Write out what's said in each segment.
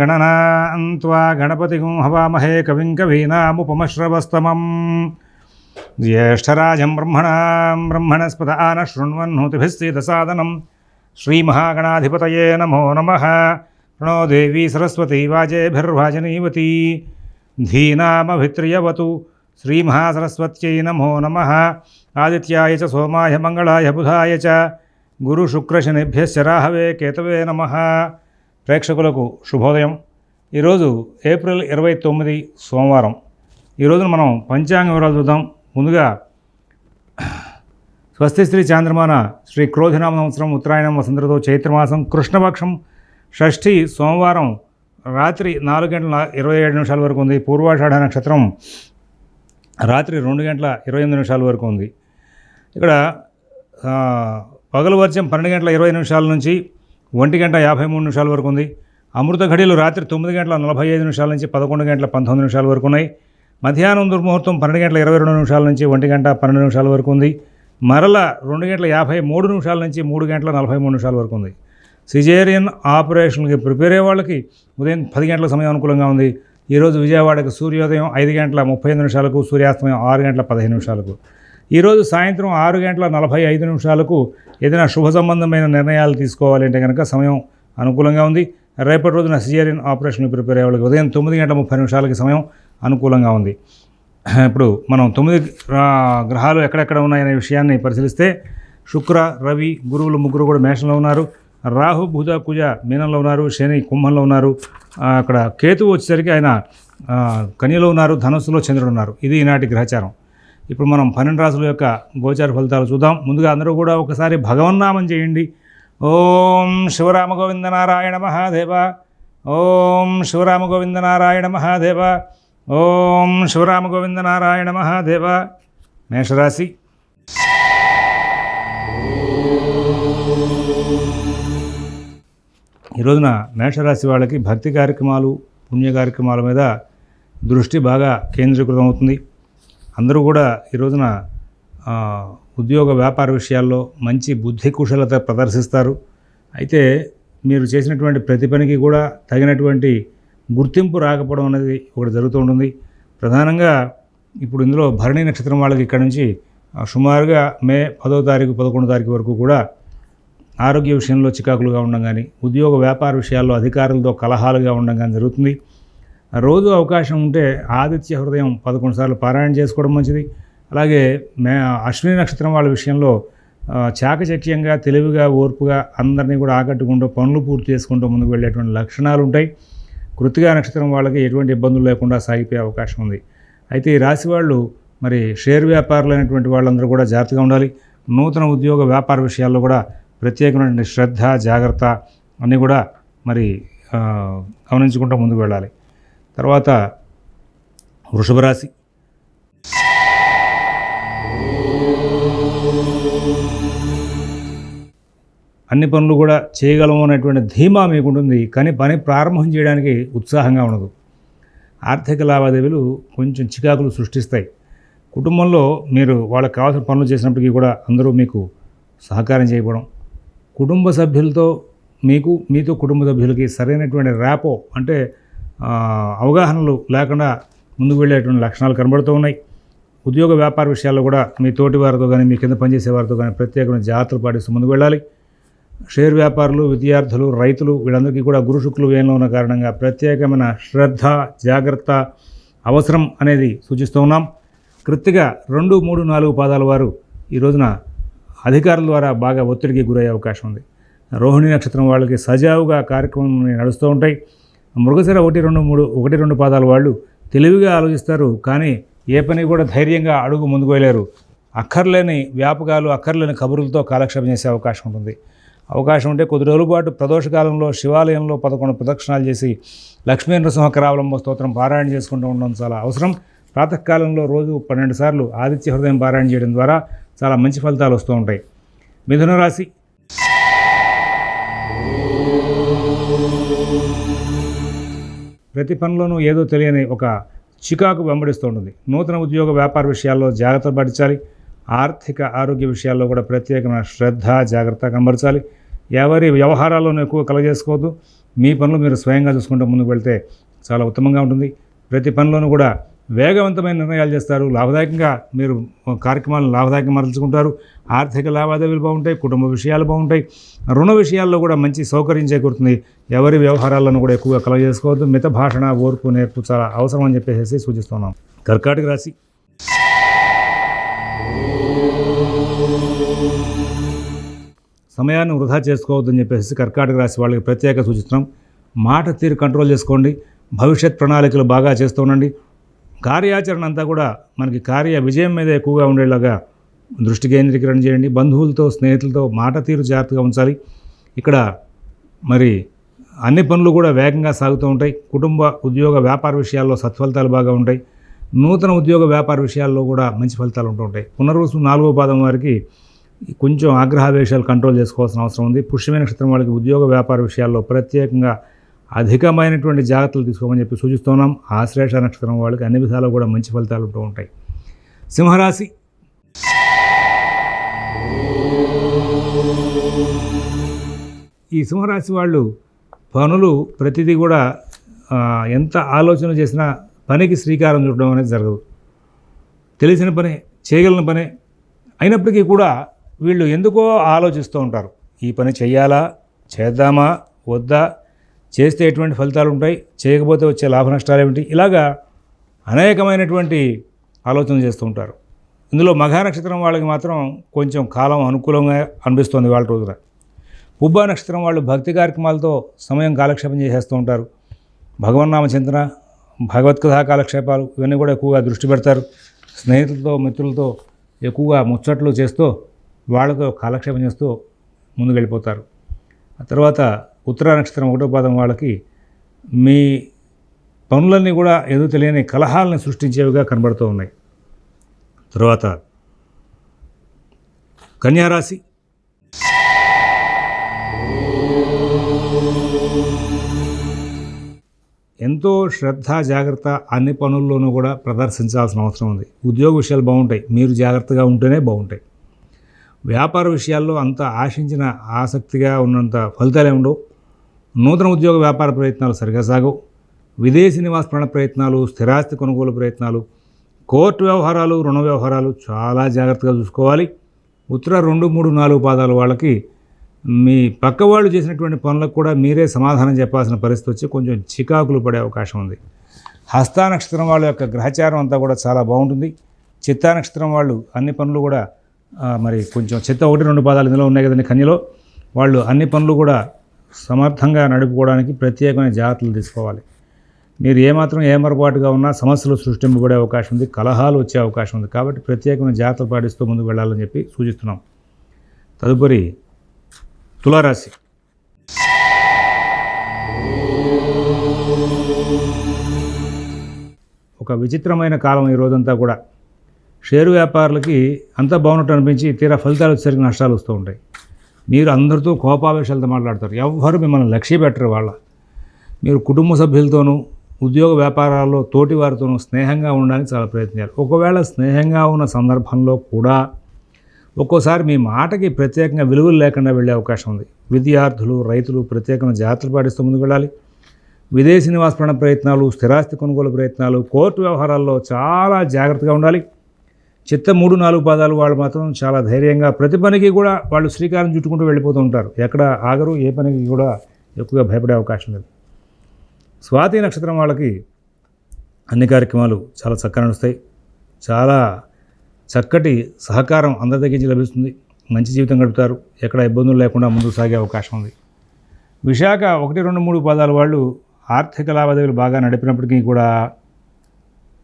గణనాన్త్వా గణపతిగుం హవామహే కవిం కవీనాముపమశ్రవస్తమం జ్యేష్ఠరాజం బ్రహ్మణస్పద ఆన శృణ్వన్నోతిభిస్సీదసాదనం శ్రీమహాగణాధిపతయే నమో నమః. ప్రణో దేవీ సరస్వతీ వాజేభిర్వాజనీవతీ ధీనామభిత్రియవతు. శ్రీమహాసరస్వత్యై నమో నమః. ఆదిత్యాయ చ సోమాయ మంగళాయ బుధాయ చ గురుశుక్రశనిభ్యశ్చ రాహవే కేతవే నమః. ప్రేక్షకులకు శుభోదయం. ఈరోజు ఏప్రిల్ 29 సోమవారం. ఈరోజున మనం పంచాంగ వివరాలు చూద్దాం. ముందుగా స్వస్తి శ్రీ చాంద్రమాన శ్రీ క్రోధినామ సంవత్సరం ఉత్తరాయణం వసంతతో చైత్రమాసం కృష్ణపక్షం షష్ఠి సోమవారం రాత్రి 4:27 వరకు ఉంది. పూర్వాషాఢ నక్షత్రం రాత్రి 2:28 వరకు ఉంది. ఇక్కడ పగలు వర్జం 12:20 నుంచి 1:53 వరకు ఉంది. అమృత ఘడియలు రాత్రి 9:45 నుంచి 11:19 వరకు ఉన్నాయి. మధ్యాహ్నం దుర్ముహూర్తం 12:22 నుంచి 1:12 వరకు ఉంది. మరల 2:53 నుంచి 3:43 వరకు ఉంది. సిజేరియన్ ఆపరేషన్కి ప్రిపేర్ అయ్యే వాళ్ళకి ఉదయం 10 గంటల సమయం అనుకూలంగా ఉంది. ఈరోజు విజయవాడకు సూర్యోదయం 5:35, సూర్యాస్తమయం 6:15. ఈరోజు సాయంత్రం 6:45 ఏదైనా శుభ సంబంధమైన నిర్ణయాలు తీసుకోవాలంటే కనుక సమయం అనుకూలంగా ఉంది. రేపటి రోజున సిజేరియన్ ఆపరేషన్కి ప్రిపేర్ అయ్యే వాళ్ళకి ఉదయం 9:30 సమయం అనుకూలంగా ఉంది. ఇప్పుడు మనం 9 గ్రహాలు ఎక్కడెక్కడ ఉన్నాయనే విషయాన్ని పరిశీలిస్తే శుక్ర, రవి, గురువులు ముగ్గురు కూడా మేషంలో ఉన్నారు. రాహు, బుధ, కుజ మీనంలో ఉన్నారు. శని కుంభంలో ఉన్నారు. అక్కడ కేతువు వచ్చేసరికి ఆయన కన్యలో ఉన్నారు. ధనుస్సులో చంద్రుడు ఉన్నారు. ఇది ఈనాటి గ్రహచారం. ఇప్పుడు మనం 12 రాశుల యొక్క గోచార ఫలితాలు చూద్దాం. ముందుగా అందరూ కూడా ఒకసారి భగవన్నామం చేయండి. ఓం శివరామ గోవింద నారాయణ మహాదేవ. ఓం శివరామ గోవింద నారాయణ మహాదేవ. ఓం శివరామ గోవింద నారాయణ మహాదేవ. మేషరాశి. ఈ రోజున మేషరాశి వాళ్ళకి భక్తి కార్యక్రమాలు, పుణ్య కార్యక్రమాల మీద దృష్టి బాగా కేంద్రీకృతం అవుతుంది. అందరూ కూడా ఈ రోజున ఉద్యోగ వ్యాపార విషయాల్లో మంచి బుద్ధి కుశలత ప్రదర్శిస్తారు. అయితే మీరు చేసినటువంటి ప్రతి పనికి కూడా తగినటువంటి గుర్తింపు రాకపోవడం అనేది ఒకటి జరుగుతూ ఉంటుంది. ప్రధానంగా ఇప్పుడు ఇందులో భరణి నక్షత్రం వాళ్ళకి ఇక్కడ నుంచి సుమారుగా మే 10వ తారీఖు 11వ తారీఖు వరకు కూడా ఆరోగ్య విషయంలో చికాకులుగా ఉండడం కానీ, ఉద్యోగ వ్యాపార విషయాల్లో అధికారులతో కలహాలుగా ఉండడం కానీ జరుగుతుంది. రోజు అవకాశం ఉంటే ఆదిత్య హృదయం 11 సార్లు పారాయణ చేసుకోవడం మంచిది. అలాగే అశ్విని నక్షత్రం వాళ్ళ విషయంలో చాకచక్యంగా, తెలివిగా, ఓర్పుగా అందరినీ కూడా ఆకట్టుకుంటూ పనులు పూర్తి చేసుకుంటూ ముందుకు వెళ్ళేటువంటి లక్షణాలు ఉంటాయి. కృత్తికా నక్షత్రం వాళ్ళకి ఎటువంటి ఇబ్బందులు లేకుండా సాగిపోయే అవకాశం ఉంది. అయితే ఈ రాశి వాళ్ళు మరి షేర్ వ్యాపారులైనటువంటి వాళ్ళందరూ కూడా జాగ్రత్తగా ఉండాలి. నూతన ఉద్యోగ వ్యాపార విషయాల్లో కూడా ప్రత్యేకమైనటువంటి శ్రద్ధ, జాగ్రత్త అన్నీ కూడా మరి గమనించుకుంటూ ముందుకు వెళ్ళాలి. తర్వాత వృషభ రాశి. అన్ని పనులు కూడా చేయగలము అనేటువంటి ధీమా మీకుంటుంది, కానీ పని ప్రారంభం చేయడానికి ఉత్సాహంగా ఉండదు. ఆర్థిక లావాదేవీలు కొంచెం చికాకులు సృష్టిస్తాయి. కుటుంబంలో మీరు వాళ్ళకి కావాల్సిన పనులు చేసినప్పటికీ కూడా అందరూ మీకు సహకారం చేయకపోవడం, కుటుంబ సభ్యులతో మీతో కుటుంబ సభ్యులకి సరైనటువంటి ర్యాపో అంటే అవగాహనలు లేకుండా ముందుకు వెళ్ళేటువంటి లక్షణాలు కనబడుతూ ఉన్నాయి. ఉద్యోగ వ్యాపార విషయాల్లో కూడా మీ తోటి వారితో కానీ, మీ కింద పనిచేసే వారితో కానీ ప్రత్యేకమైన జాగ్రత్తలు పాటిస్తూ ముందుకు వెళ్ళాలి. షేర్ వ్యాపారులు, విద్యార్థులు, రైతులు వీళ్ళందరికీ కూడా గురు శుక్రులు వ్యయంలో ఉన్న కారణంగా ప్రత్యేకమైన శ్రద్ధ, జాగ్రత్త అవసరం అనేది సూచిస్తూ ఉన్నాం. కృత్తిక 2, 3, 4 పాదాల వారు ఈ రోజున అధికారుల ద్వారా బాగా ఒత్తిడికి గురయ్యే అవకాశం ఉంది. రోహిణి నక్షత్రం వాళ్ళకి సజావుగా కార్యక్రమం నడుస్తూ ఉంటాయి. మృగశిర 1, 2 పాదాల వాళ్ళు తెలివిగా ఆలోచిస్తారు, కానీ ఏ పని కూడా ధైర్యంగా అడుగు ముందుకు వెళ్ళారు. అక్కర్లేని వ్యాపకాలు, అక్కర్లేని కబుర్లతో కాలక్షేపం చేసే అవకాశం ఉంటుంది. అవకాశం ఉంటే కొద్ది రోజుల పాటు ప్రదోషకాలంలో శివాలయంలో 11 ప్రదక్షిణాలు చేసి లక్ష్మీ నృసింహకరావలంబ స్తోత్రం పారాయణ చేసుకుంటూ ఉండడం చాలా అవసరం. ప్రాతకాలంలో రోజు 12 సార్లు ఆదిత్య హృదయం పారాయణ చేయడం ద్వారా చాలా మంచి ఫలితాలు వస్తూ ఉంటాయి. మిథున రాశి. ప్రతి పనిలోనూ ఏదో తెలియని ఒక చికాకు వెంబడిస్తూ ఉంటుంది. నూతన ఉద్యోగ వ్యాపార విషయాల్లో జాగ్రత్తలు పాటించాలి. ఆర్థిక ఆరోగ్య విషయాల్లో కూడా ప్రత్యేకమైన శ్రద్ధ, జాగ్రత్త కనబరచాలి. ఎవరి వ్యవహారాల్లోనూ ఎక్కువ కలగజేసుకోవద్దు. మీ పనులు మీరు స్వయంగా చూసుకుంటూ ముందుకు వెళ్తే చాలా ఉత్తమంగా ఉంటుంది. ప్రతి పనిలోనూ కూడా వేగవంతమైన నిర్ణయాలు చేస్తారు. లాభదాయకంగా మీరు కార్యక్రమాలను లాభదాయకంగా మరల్చుకుంటారు. ఆర్థిక లావాదేవీలు బాగుంటాయి, కుటుంబ విషయాలు బాగుంటాయి, రుణ విషయాల్లో కూడా మంచి సౌకర్యం చేకూరుతుంది. ఎవరి వ్యవహారాలను కూడా ఎక్కువగా కలగజేసుకోవద్దు. మిత భాషణ, ఓర్పు, నేర్పు చాలా అవసరం అని చెప్పేసి సూచిస్తున్నాం. కర్కాటక రాశి. సమయాన్ని వృధా చేసుకోవద్దని చెప్పేసి కర్కాటక రాశి వాళ్ళకి ప్రత్యేక సూచిస్తున్నాం. మాట తీరు కంట్రోల్ చేసుకోండి. భవిష్యత్ ప్రణాళికలు బాగా చేస్తూ ఉండండి. కార్యాచరణ అంతా కూడా మనకి కార్య విజయం మీద ఎక్కువగా ఉండేలాగా దృష్టి కేంద్రీకరణ చేయండి. బంధువులతో, స్నేహితులతో మాట తీరు జాగ్రత్తగా ఉంచాలి. ఇక్కడ మరి అన్ని పనులు కూడా వేగంగా సాగుతూ ఉంటాయి. కుటుంబ, ఉద్యోగ, వ్యాపార విషయాల్లో సత్ఫలితాలు బాగా ఉంటాయి. నూతన ఉద్యోగ వ్యాపార విషయాల్లో కూడా మంచి ఫలితాలు ఉంటూ ఉంటాయి. పునర్వసు 4వ పాదం వారికి కొంచెం ఆగ్రహావేశాలు కంట్రోల్ చేసుకోవాల్సిన అవసరం ఉంది. పుష్యమి నక్షత్రం వాళ్ళకి ఉద్యోగ వ్యాపార విషయాల్లో ప్రత్యేకంగా అధికమైనటువంటి జాగ్రత్తలు తీసుకోమని చెప్పి సూచిస్తున్నాం. ఆశ్లేష నక్షత్రం వాళ్ళకి అన్ని విధాలు కూడా మంచి ఫలితాలు ఉంటూ ఉంటాయి. సింహరాశి. ఈ సింహరాశి వాళ్ళు పనులు ప్రతిదీ కూడా ఎంత ఆలోచన చేసినా పనికి శ్రీకారం చుట్టడం అనేది జరగదు. తెలిసిన పని, చేయగలిగిన పని అయినప్పటికీ కూడా వీళ్ళు ఎందుకో ఆలోచిస్తూ ఉంటారు. ఈ పని చెయ్యాలా, చేద్దామా, వద్దా, చేస్తే ఎటువంటి ఫలితాలు ఉంటాయి, చేయకపోతే వచ్చే లాభ నష్టాలు ఏమిటి, ఇలాగా అనేకమైనటువంటి ఆలోచన చేస్తూ ఉంటారు. ఇందులో మఘా నక్షత్రం వాళ్ళకి మాత్రం కొంచెం కాలం అనుకూలంగా అనిపిస్తుంది వాళ్ళ రోజున. పుబ్బా నక్షత్రం వాళ్ళు భక్తి కార్యక్రమాలతో సమయం కాలక్షేపం చేసేస్తూ ఉంటారు. భగవన్నామ చింతన, భగవత్కథా కాలక్షేపాలు ఇవన్నీ కూడా ఎక్కువగా దృష్టి పెడతారు. స్నేహితులతో, మిత్రులతో ఎక్కువగా ముచ్చట్లు చేస్తూ వాళ్ళతో కాలక్షేపం చేస్తూ ముందుకు వెళ్ళిపోతారు. ఆ తర్వాత ఉత్తరా నక్షత్రం 1వ పాదం వాళ్ళకి మీ పనులన్నీ కూడా ఏదో తెలియని కలహాలని సృష్టించేవిగా కనబడుతూ ఉన్నాయి. తర్వాత కన్యారాశి. ఎంతో శ్రద్ధ, జాగ్రత్త అన్ని పనుల్లోనూ కూడా ప్రదర్శించాల్సిన అవసరం ఉంది. ఉద్యోగ విషయాలు బాగుంటాయి, మీరు జాగ్రత్తగా ఉంటేనే బాగుంటాయి. వ్యాపార విషయాల్లో అంత ఆశించిన ఆసక్తిగా ఉన్నంత ఫలితాలే ఉండవు. నూతన ఉద్యోగ వ్యాపార ప్రయత్నాలు సరిగా సాగవు. విదేశీ నివాస ప్రయత్నాలు, స్థిరాస్తి కొనుగోలు ప్రయత్నాలు, కోర్టు వ్యవహారాలు, రుణ వ్యవహారాలు చాలా జాగ్రత్తగా చూసుకోవాలి. ఉత్తర 2, 3, 4 పాదాల వాళ్ళకి మీ పక్క వాళ్ళు చేసినటువంటి పనులకు కూడా మీరే సమాధానం చెప్పాల్సిన పరిస్థితి వచ్చి కొంచెం చికాకులు పడే అవకాశం ఉంది. హస్తా నక్షత్రం వాళ్ళ యొక్క గ్రహచారం అంతా కూడా చాలా బాగుంటుంది. చిత్తా నక్షత్రం వాళ్ళు అన్ని పనులు కూడా మరి కొంచెం చిత్త 1, 2 పాదాలు ఇందులో ఉన్నాయి కదండి కన్యలో, వాళ్ళు అన్ని పనులు కూడా సమర్థంగా నడుపుకోవడానికి ప్రత్యేకమైన జాగ్రత్తలు తీసుకోవాలి. మీరు ఏమాత్రం ఏమరపాటుగా ఉన్నా సమస్యలు సృష్టింపబడే అవకాశం ఉంది, కలహాలు వచ్చే అవకాశం ఉంది. కాబట్టి ప్రత్యేకమైన జాగ్రత్తలు పాటిస్తూ ముందుకు వెళ్ళాలని చెప్పి సూచిస్తున్నాం. తదుపరి తులారాశి. ఒక విచిత్రమైన కాలం ఈ రోజంతా కూడా. షేరు వ్యాపారులకి అంతా బాగున్నట్టు అనిపించి తీరా ఫలితాలు వచ్చేసరికి నష్టాలు వస్తూ ఉంటాయి. మీరు అందరితో కోపావేశాలతో మాట్లాడతారు. ఎవ్వరు మిమ్మల్ని లక్ష్య పెట్టరు. మీరు కుటుంబ సభ్యులతోనూ, ఉద్యోగ వ్యాపారాల్లో తోటి వారితోనూ స్నేహంగా ఉండడానికి చాలా ప్రయత్నాలు. ఒకవేళ స్నేహంగా ఉన్న సందర్భంలో కూడా ఒక్కోసారి మీ మాటకి ప్రత్యేకంగా విలువలు లేకుండా వెళ్ళే అవకాశం ఉంది. విద్యార్థులు, రైతులు ప్రత్యేకమైన జాగ్రత్తలు పాటిస్తూ ముందుకు వెళ్ళాలి. విదేశీ నివాస ప్రయత్నాలు, స్థిరాస్తి కొనుగోలు ప్రయత్నాలు, కోర్టు వ్యవహారాల్లో చాలా జాగ్రత్తగా ఉండాలి. చిత్త 3, 4 పాదాలు వాళ్ళు మాత్రం చాలా ధైర్యంగా ప్రతి పనికి కూడా వాళ్ళు శ్రీకారం చుట్టుకుంటూ వెళ్ళిపోతూ ఉంటారు. ఎక్కడ ఆగరు, ఏ పనికి కూడా ఎక్కువగా భయపడే అవకాశం లేదు. స్వాతి నక్షత్రం వాళ్ళకి అన్ని కార్యక్రమాలు చాలా చక్కగా నడుస్తాయి. చాలా చక్కటి సహకారం అందరి దగ్గర నుంచి లభిస్తుంది. మంచి జీవితం గడుపుతారు. ఎక్కడ ఇబ్బందులు లేకుండా ముందుకు సాగే అవకాశం ఉంది. విశాఖ 1, 2, 3 పాదాల వాళ్ళు ఆర్థిక లావాదేవీలు బాగా నడిపినప్పటికీ కూడా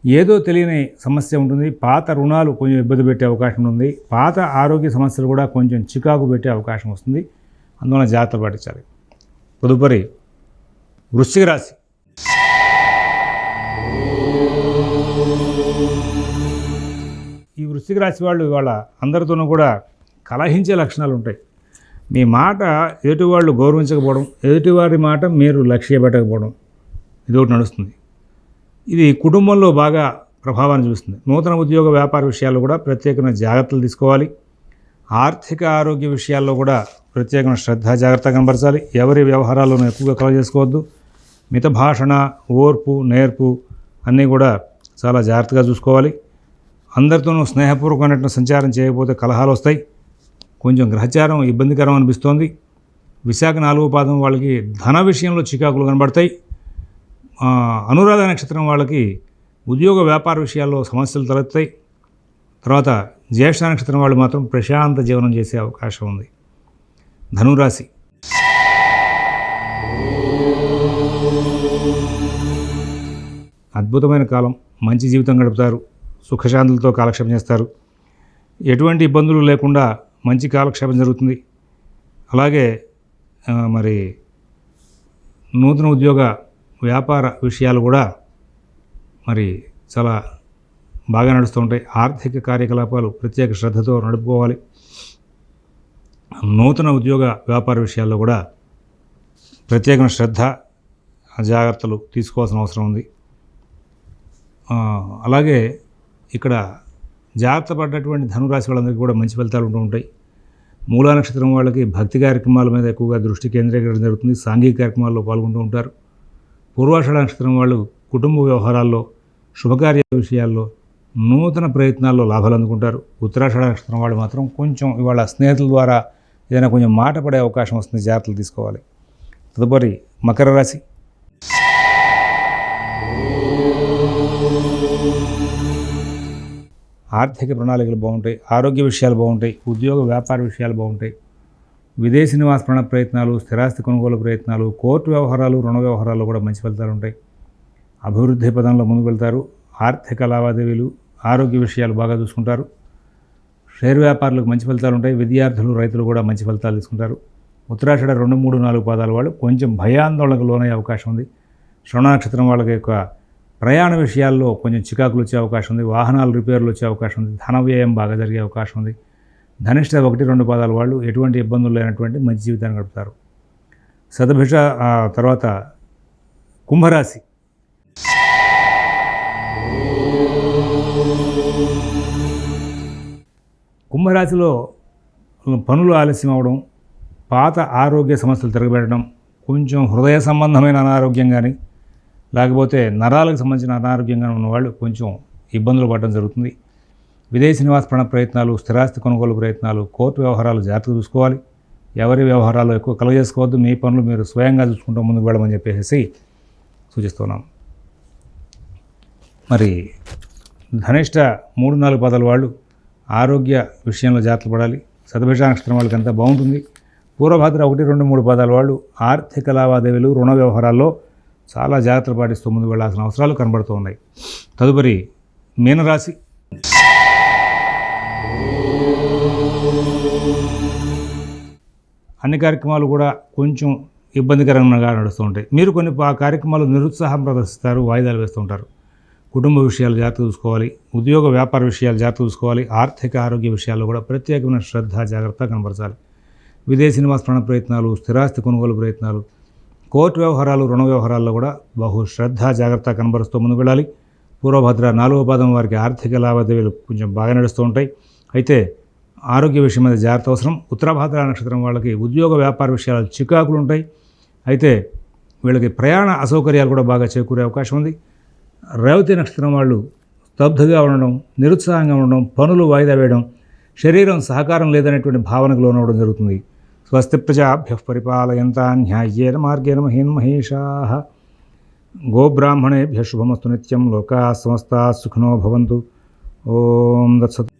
ఏదో తెలియని సమస్య ఉంటుంది. పాత రుణాలు కొంచెం ఇబ్బంది పెట్టే అవకాశం ఉంది. పాత ఆరోగ్య సమస్యలు కూడా కొంచెం చికాకు పెట్టే అవకాశం వస్తుంది. అందువల్ల జాగ్రత్తలు పాటించాలి. తదుపరి వృశ్చిక రాశి. ఈ వృశ్చిక రాశి వాళ్ళు ఇవాళ అందరితోనూ కూడా కలహించే లక్షణాలు ఉంటాయి. మీ మాట ఎదుటివాళ్ళు గౌరవించకపోవడం, ఎదుటివారి మాట మీరు లక్ష్య పెట్టకపోవడం, ఇదొకటి నడుస్తుంది. ఇది కుటుంబంలో బాగా ప్రభావాన్ని చూస్తుంది. నూతన ఉద్యోగ వ్యాపార విషయాల్లో కూడా ప్రత్యేకమైన జాగ్రత్తలు తీసుకోవాలి. ఆర్థిక ఆరోగ్య విషయాల్లో కూడా ప్రత్యేకమైన శ్రద్ధ జాగ్రత్త కనబరచాలి. ఎవరి వ్యవహారాల్లోనూ ఎక్కువగా కలవ చేసుకోవద్దు. మిత భాషణ, ఓర్పు, నేర్పు అన్నీ కూడా చాలా జాగ్రత్తగా చూసుకోవాలి. అందరితోనూ స్నేహపూర్వకమైనటువంటి సంచారం చేయకపోతే కలహాలు వస్తాయి. కొంచెం గ్రహచారం ఇబ్బందికరం అనిపిస్తోంది. విశాఖ 4వ పాదం వాళ్ళకి ధన విషయంలో చికాకులు కనబడతాయి. అనురాధ నక్షత్రం వాళ్ళకి ఉద్యోగ వ్యాపార విషయాల్లో సమస్యలు తలెత్తాయి. తర్వాత జ్యేష్ఠ నక్షత్రం వాళ్ళు మాత్రం ప్రశాంత జీవనం చేసే అవకాశం ఉంది. ధనురాశి అద్భుతమైన కాలం. మంచి జీవితం గడుపుతారు. సుఖశాంతులతో కాలక్షేపం చేస్తారు. ఎటువంటి ఇబ్బందులు లేకుండా మంచి కాలక్షేపం జరుగుతుంది. అలాగే మరి నూతన ఉద్యోగ వ్యాపార విషయాలు కూడా మరి చాలా బాగా నడుస్తూ ఉంటాయి. ఆర్థిక కార్యకలాపాలు ప్రత్యేక శ్రద్ధతో నడుపుకోవాలి. నూతన ఉద్యోగ వ్యాపార విషయాల్లో కూడా ప్రత్యేకమైన శ్రద్ధ జాగ్రత్తలు తీసుకోవాల్సిన అవసరం ఉంది. అలాగే ఇక్కడ జాగ్రత్త పడ్డటువంటి ధనురాశి వాళ్ళందరికీ కూడా మంచి ఫలితాలు ఉంటూ ఉంటాయి. మూలా నక్షత్రం వాళ్ళకి భక్తి కార్యక్రమాల మీద ఎక్కువగా దృష్టి కేంద్రీకరించడం జరుగుతుంది. సాంఘిక కార్యక్రమాల్లో పాల్గొంటూ ఉంటారు. పూర్వాషాఢ నక్షత్రం వాళ్ళు కుటుంబ వ్యవహారాల్లో, శుభకార్య విషయాల్లో, నూతన ప్రయత్నాల్లో లాభాలు అందుకుంటారు. ఉత్తరాషాఢ నక్షత్రం వాళ్ళు మాత్రం కొంచెం ఇవాళ స్నేహితుల ద్వారా ఏదైనా కొంచెం మాట పడే అవకాశం వస్తుంది. జాగ్రత్తలు తీసుకోవాలి. తదుపరి మకర రాశి. ఆర్థిక ప్రణాళికలు బాగుంటాయి. ఆరోగ్య విషయాలు బాగుంటాయి. ఉద్యోగ వ్యాపార విషయాలు బాగుంటాయి. విదేశీ నివాస ప్రయత్నాలు, స్థిరాస్తి కొనుగోలు ప్రయత్నాలు, కోర్టు వ్యవహారాలు, రుణ వ్యవహారాల్లో కూడా మంచి ఫలితాలు ఉంటాయి. అభివృద్ధి పదంలో ముందుకు వెళ్తారు. ఆర్థిక లావాదేవీలు, ఆరోగ్య విషయాలు బాగా చూసుకుంటారు. షేర్ వ్యాపారులకు మంచి ఫలితాలు ఉంటాయి. విద్యార్థులు, రైతులు కూడా మంచి ఫలితాలు తీసుకుంటారు. ఉత్తరాషాఢ 2, 3, 4 పాదాల వాళ్ళు కొంచెం భయాందోళనకు లోనయ్యే అవకాశం ఉంది. శ్రవణ నక్షత్రం వాళ్ళకి యొక్క ప్రయాణ విషయాల్లో కొంచెం చికాకులు వచ్చే అవకాశం ఉంది. వాహనాలు రిపేర్లు వచ్చే అవకాశం ఉంది. ధన వ్యయం బాగా జరిగే అవకాశం ఉంది. ధనిష్ట 1, 2 పాదాల వాళ్ళు ఎటువంటి ఇబ్బందులు లేనటువంటి మంచి జీవితాన్ని గడుపుతారు. శతభిష తర్వాత కుంభరాశి. కుంభరాశిలో పనులు ఆలస్యం అవడం, పాత ఆరోగ్య సమస్యలు తిరగబెట్టడం, కొంచెం హృదయ సంబంధమైన అనారోగ్యం కానీ లేకపోతే నరాలకు సంబంధించిన అనారోగ్యంగా ఉన్నవాళ్ళు కొంచెం ఇబ్బందులు పడడం జరుగుతుంది. విదేశీ నివాస ప్రయత్నాలు, స్థిరాస్తి కొనుగోలు ప్రయత్నాలు, కోర్టు వ్యవహారాలు జాగ్రత్తగా చూసుకోవాలి. ఎవరి వ్యవహారాలు ఎక్కువ కలగజేసుకోవద్దు. మీ పనులు మీరు స్వయంగా చూసుకుంటూ ముందుకు వెళ్ళమని చెప్పేసి సూచిస్తున్నాం. మరి ధనిష్ట 3, 4 పాదాల వాళ్ళు ఆరోగ్య విషయంలో జాగ్రత్తలు పడాలి. శతభిష నక్షత్రం వాళ్ళకి అంతా బాగుంటుంది. పూర్వభద్ర 1, 2, 3 పాదాల వాళ్ళు ఆర్థిక లావాదేవీలు, రుణ వ్యవహారాల్లో చాలా జాగ్రత్తలు పాటిస్తూ ముందుకు వెళ్ళాల్సిన అవసరాలు కనబడుతూ ఉన్నాయి. తదుపరి మీనరాశి. అన్ని కార్యక్రమాలు కూడా కొంచెం ఇబ్బందికరంగా నడుస్తూ ఉంటాయి. మీరు కొన్ని కార్యక్రమాలు నిరుత్సాహం ప్రదర్శిస్తారు, వాయిదాలు వేస్తూ ఉంటారు. కుటుంబ విషయాలు జాగ్రత్త చూసుకోవాలి. ఉద్యోగ వ్యాపార విషయాలు జాగ్రత్త చూసుకోవాలి. ఆర్థిక ఆరోగ్య విషయాల్లో కూడా ప్రత్యేకమైన శ్రద్ధ జాగ్రత్త కనబరచాలి. విదేశీ నివాస ప్రయత్నాలు, స్థిరాస్తి కొనుగోలు ప్రయత్నాలు, కోర్టు వ్యవహారాలు, రుణ వ్యవహారాల్లో కూడా బహు శ్రద్ధ జాగ్రత్త కనబరుస్తూ ముందుకు వెళ్ళాలి. పూర్వభద్ర 4వ పాదం వారికి ఆర్థిక లావాదేవీలు కొంచెం బాగా నడుస్తూ ఉంటాయి. అయితే ఆరోగ్య విషయం మీద జాగ్రత్త అవసరం. ఉత్తరాభద్ర నక్షత్రం వాళ్ళకి ఉద్యోగ వ్యాపార విషయాలు చికాకులు ఉంటాయి. అయితే వీళ్ళకి ప్రయాణ అసౌకర్యాలు కూడా బాగా చేకూరే అవకాశం ఉంది. రేవతి నక్షత్రం వాళ్ళు స్తబ్దుగా ఉండడం, నిరుత్సాహంగా ఉండడం, పనులు వాయిదా వేయడం, శరీరం సహకారం లేదనేటువంటి భావనకు లోనవడం జరుగుతుంది. స్వస్తి ప్రజాభ్యః పరిపాలయంతాం న్యాయేన మార్గేణ మహీన్మహేషాః. గోబ్రాహ్మణేభ్యః శుభమస్తు నిత్యం. లోకాః సమస్తాః సుఖినో భవంతు. ఓం దత్సత్.